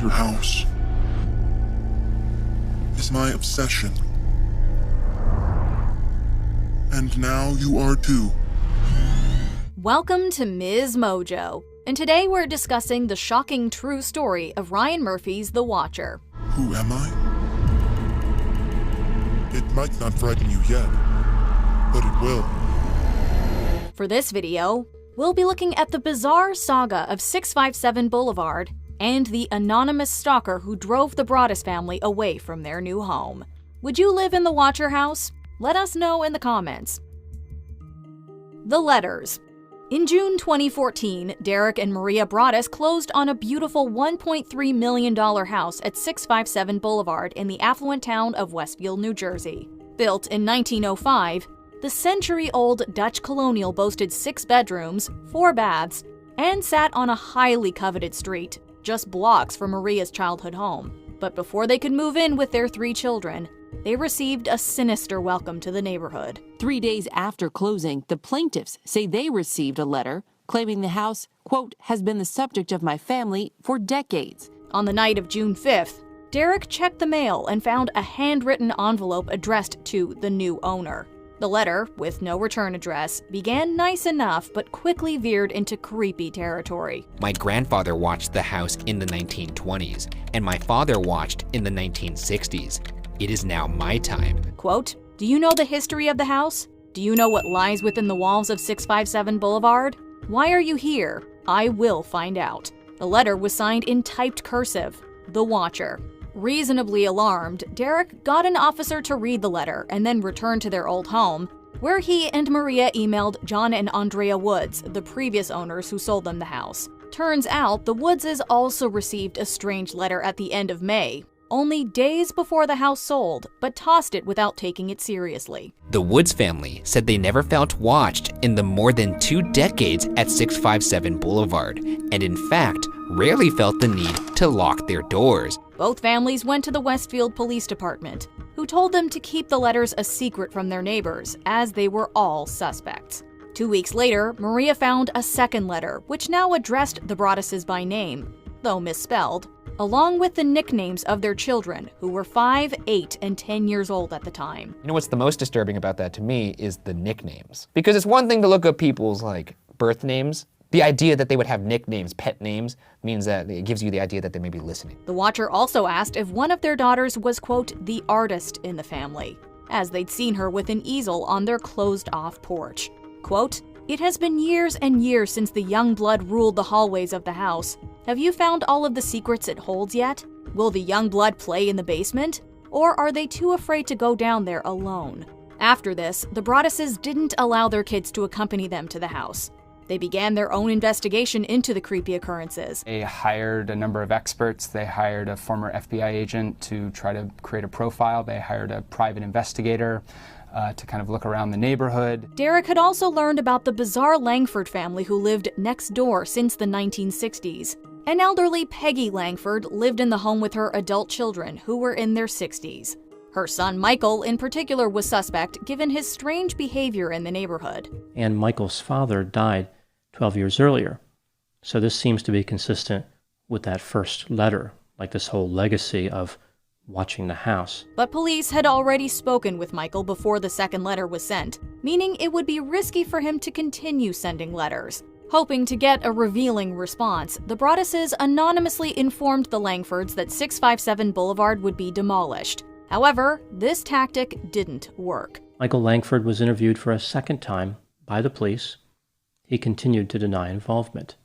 your house is my obsession. And now you are too. Welcome to Ms. Mojo, and today we're discussing the shocking true story of Ryan Murphy's The Watcher. Who am I? It might not frighten you yet, but it will. For this video, we'll be looking at the bizarre saga of 657 Boulevard and the anonymous stalker who drove the Broaddus family away from their new home. Would you live in the Watcher house? Let us know in the comments. The letters. In June 2014, Derek and Maria Broaddus closed on a beautiful $1.3 million house at 657 Boulevard in the affluent town of Westfield, New Jersey. Built in 1905, the century-old Dutch colonial boasted 6 bedrooms, 4 baths, and sat on a highly coveted street, just blocks from Maria's childhood home. But before they could move in with their 3 children, they received a sinister welcome to the neighborhood. 3 days after closing, the plaintiffs say they received a letter claiming the house, quote, has been the subject of my family for decades. On the night of June 5th, Derek checked the mail and found a handwritten envelope addressed to the new owner. The letter, with no return address, began nice enough but quickly veered into creepy territory. My grandfather watched the house in the 1920s, and my father watched in the 1960s. It is now my time. Quote, do you know the history of the house? Do you know what lies within the walls of 657 Boulevard? Why are you here? I will find out. The letter was signed in typed cursive, The Watcher. Reasonably alarmed, Derek got an officer to read the letter and then returned to their old home, where he and Maria emailed John and Andrea Woods, the previous owners who sold them the house. Turns out the Woodses also received a strange letter at the end of May, only days before the house sold, but tossed it without taking it seriously. The Woods family said they never felt watched in the more than 2 decades at 657 Boulevard, and in fact, rarely felt the need to lock their doors. Both families went to the Westfield Police Department, who told them to keep the letters a secret from their neighbors, as they were all suspects. 2 weeks later, Maria found a second letter, which now addressed the Broadduses by name, though misspelled, along with the nicknames of their children, who were 5, 8, and 10 years old at the time. You know what's the most disturbing about that to me is the nicknames. Because it's one thing to look up people's birth names. The idea that they would have nicknames, pet names, means that it gives you the idea that they may be listening. The Watcher also asked if one of their daughters was, quote, the artist in the family, as they'd seen her with an easel on their closed-off porch. Quote, it has been years and years since the young blood ruled the hallways of the house. Have you found all of the secrets it holds yet? Will the young blood play in the basement? Or are they too afraid to go down there alone? After this, the Broadduses didn't allow their kids to accompany them to the house. They began their own investigation into the creepy occurrences. They hired a number of experts. They hired a former FBI agent to try to create a profile. They hired a private investigator to kind of look around the neighborhood. Derek had also learned about the bizarre Langford family who lived next door since the 1960s. An elderly Peggy Langford lived in the home with her adult children, who were in their 60s. Her son Michael, in particular, was suspect given his strange behavior in the neighborhood. And Michael's father died 12 years earlier. So this seems to be consistent with that first letter, like this whole legacy of watching the house. But police had already spoken with Michael before the second letter was sent, meaning it would be risky for him to continue sending letters. Hoping to get a revealing response, the Broadduses anonymously informed the Langfords that 657 Boulevard would be demolished. However, this tactic didn't work. Michael Langford was interviewed for a second time by the police. He continued to deny involvement.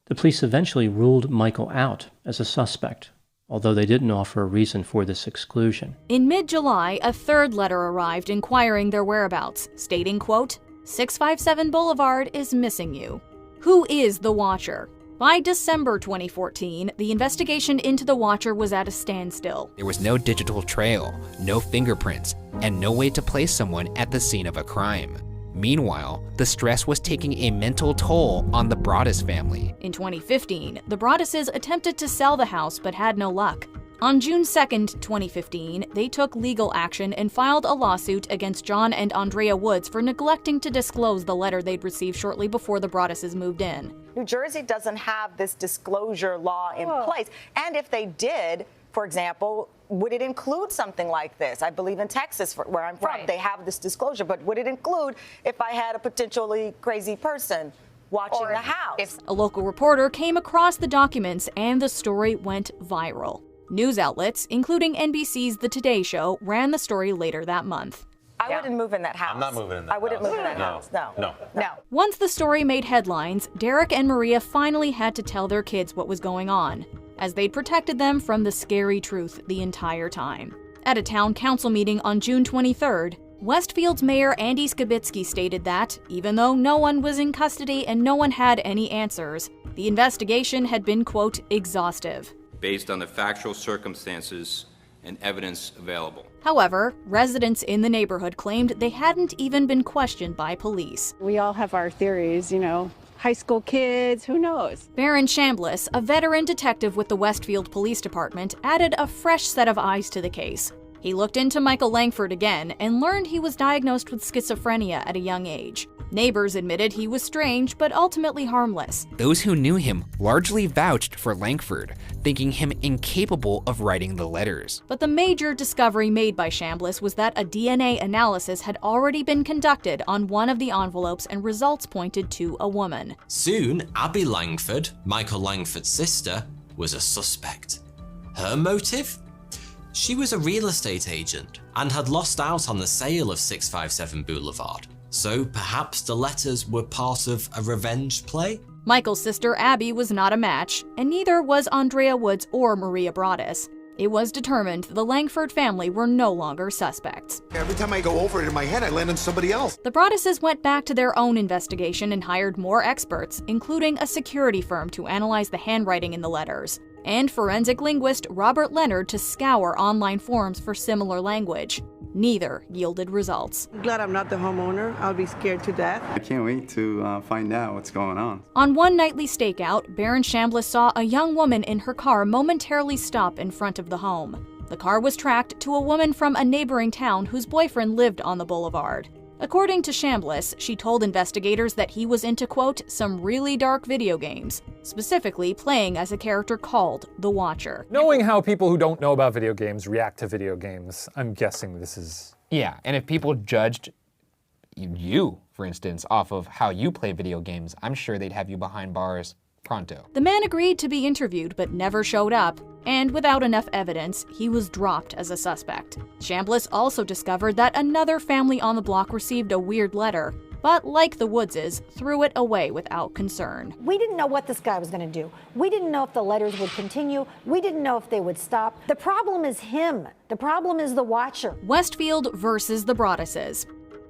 The police eventually ruled Michael out as a suspect, although they didn't offer a reason for this exclusion. In mid-July, a third letter arrived inquiring their whereabouts, stating, quote, 657 Boulevard is missing you. Who is the Watcher? By December 2014, the investigation into the Watcher was at a standstill. There was no digital trail, no fingerprints, and no way to place someone at the scene of a crime. Meanwhile, the stress was taking a mental toll on the Broaddus family. In 2015, the Broadduses attempted to sell the house but had no luck. On June 2, 2015, they took legal action and filed a lawsuit against John and Andrea Woods for neglecting to disclose the letter they'd received shortly before the Broadduses moved in. New Jersey doesn't have this disclosure law in place. And if they did, for example, would it include something like this? I believe in Texas, where I'm from, they have this disclosure. But would it include if I had a potentially crazy person watching the house? A local reporter came across the documents and the story went viral. News outlets, including NBC's The Today Show, ran the story later that month. I wouldn't move in that house. I'm not moving in that house. I wouldn't move in that house. No. Once the story made headlines, Derek and Maria finally had to tell their kids what was going on, as they'd protected them from the scary truth the entire time. At a town council meeting on June 23rd, Westfield's Mayor Andy Skibitsky stated that, even though no one was in custody and no one had any answers, the investigation had been, quote, exhaustive. Based on the factual circumstances and evidence available. However, residents in the neighborhood claimed they hadn't even been questioned by police. We all have our theories, high school kids, who knows? Baron Chambliss, a veteran detective with the Westfield Police Department, added a fresh set of eyes to the case. He looked into Michael Langford again and learned he was diagnosed with schizophrenia at a young age. Neighbors admitted he was strange, but ultimately harmless. Those who knew him largely vouched for Langford, thinking him incapable of writing the letters. But the major discovery made by Chambliss was that a DNA analysis had already been conducted on one of the envelopes and results pointed to a woman. Soon, Abby Langford, Michael Langford's sister, was a suspect. Her motive? She was a real estate agent and had lost out on the sale of 657 Boulevard. So perhaps the letters were part of a revenge play? Michael's sister Abby was not a match, and neither was Andrea Woods or Maria Broaddus. It was determined the Langford family were no longer suspects. Every time I go over it in my head, I land on somebody else. The Broadduses went back to their own investigation and hired more experts, including a security firm to analyze the handwriting in the letters, and forensic linguist Robert Leonard to scour online forums for similar language. Neither yielded results. I'm glad I'm not the homeowner. I'll be scared to death. I can't wait to find out what's going on. On one nightly stakeout, Baron Chambliss saw a young woman in her car momentarily stop in front of the home. The car was tracked to a woman from a neighboring town whose boyfriend lived on the boulevard. According to Chambliss, she told investigators that he was into, quote, some really dark video games, specifically playing as a character called the Watcher. Knowing how people who don't know about video games react to video games, I'm guessing this is... Yeah, and if people judged you, for instance, off of how you play video games, I'm sure they'd have you behind bars pronto. The man agreed to be interviewed but never showed up, and without enough evidence, he was dropped as a suspect. Chambliss also discovered that another family on the block received a weird letter, but like the Woodses, threw it away without concern. We didn't know what this guy was going to do. We didn't know if the letters would continue. We didn't know if they would stop. The problem is him. The problem is the Watcher. Westfield versus the Broadduses.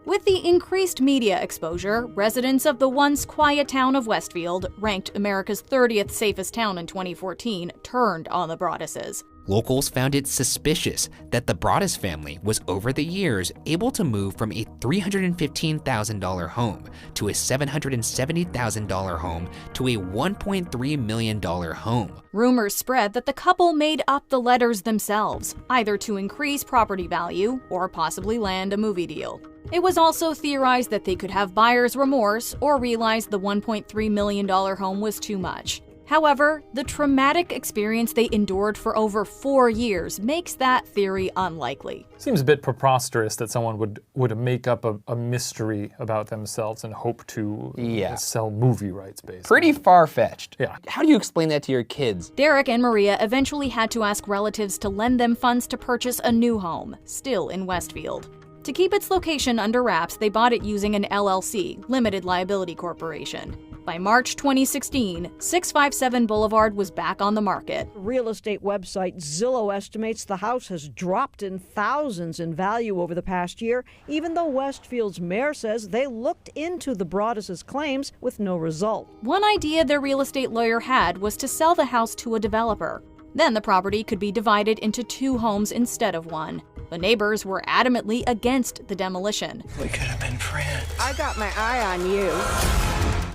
With the increased media exposure, residents of the once quiet town of Westfield, ranked America's 30th safest town in 2014, turned on the Broadduses. Locals found it suspicious that the Broaddus family was over the years able to move from a $315,000 home to a $770,000 home to a $1.3 million home. Rumors spread that the couple made up the letters themselves, either to increase property value or possibly land a movie deal. It was also theorized that they could have buyer's remorse or realize the $1.3 million home was too much. However, the traumatic experience they endured for over 4 years makes that theory unlikely. Seems a bit preposterous that someone would make up a mystery about themselves and hope to sell movie rights, basically. Pretty far-fetched. Yeah. How do you explain that to your kids? Derek and Maria eventually had to ask relatives to lend them funds to purchase a new home, still in Westfield. To keep its location under wraps, they bought it using an LLC, Limited Liability Corporation. By March 2016, 657 Boulevard was back on the market. Real estate website Zillow estimates the house has dropped in thousands in value over the past year, even though Westfield's mayor says they looked into the Broaddus' claims with no result. One idea their real estate lawyer had was to sell the house to a developer. Then the property could be divided into 2 homes instead of 1. The neighbors were adamantly against the demolition. We could have been friends. I got my eye on you.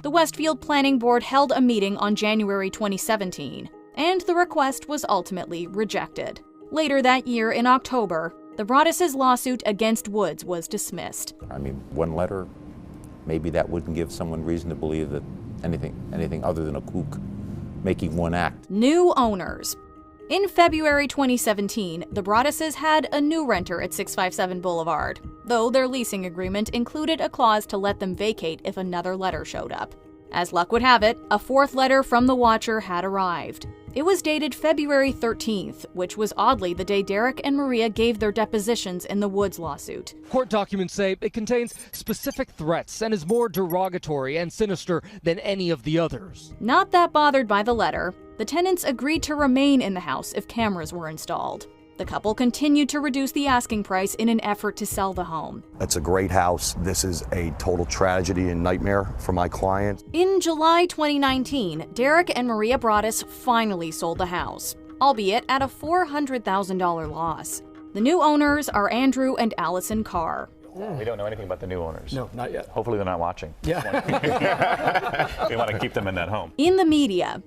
The Westfield Planning Board held a meeting on January 2017, and the request was ultimately rejected. Later that year, in October, the Broaddus' lawsuit against Woods was dismissed. I mean, one letter, maybe that wouldn't give someone reason to believe that anything other than a kook making one act. New owners. In February 2017, the Broadduses had a new renter at 657 Boulevard, though their leasing agreement included a clause to let them vacate if another letter showed up. As luck would have it, a fourth letter from the Watcher had arrived. It was dated February 13th, which was oddly the day Derek and Maria gave their depositions in the Woods lawsuit. Court documents say it contains specific threats and is more derogatory and sinister than any of the others. Not that bothered by the letter, the tenants agreed to remain in the house if cameras were installed. The couple continued to reduce the asking price in an effort to sell the home. It's a great house. This is a total tragedy and nightmare for my client. In July 2019, Derek and Maria Broaddus finally sold the house, albeit at a $400,000 loss. The new owners are Andrew and Allison Carr. We don't know anything about the new owners. No, not yet. Hopefully they're not watching. Yeah. We want to keep them in that home. In the media,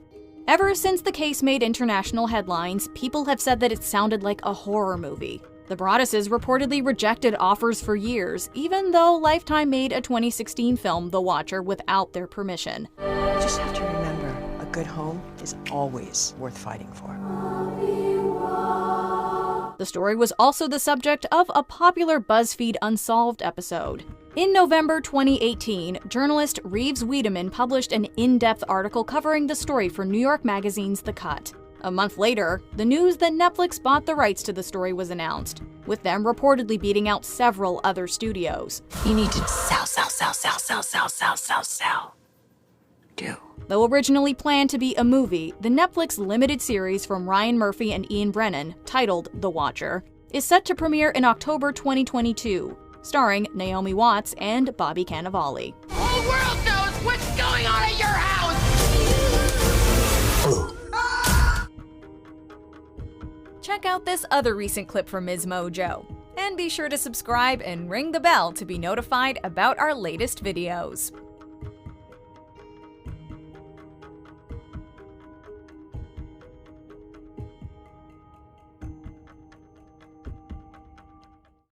ever since the case made international headlines, people have said that it sounded like a horror movie. The Broadduses reportedly rejected offers for years, even though Lifetime made a 2016 film, The Watcher, without their permission. You just have to remember, a good home is always worth fighting for. The story was also the subject of a popular BuzzFeed Unsolved episode. In November 2018, journalist Reeves Wiedemann published an in-depth article covering the story for New York Magazine's The Cut. A month later, the news that Netflix bought the rights to the story was announced, with them reportedly beating out several other studios. You need to sell. Do. Though originally planned to be a movie, the Netflix limited series from Ryan Murphy and Ian Brennan, titled The Watcher, is set to premiere in October 2022, starring Naomi Watts and Bobby Cannavale. The whole world knows what's going on at your house! Check out this other recent clip from Ms. Mojo. And be sure to subscribe and ring the bell to be notified about our latest videos.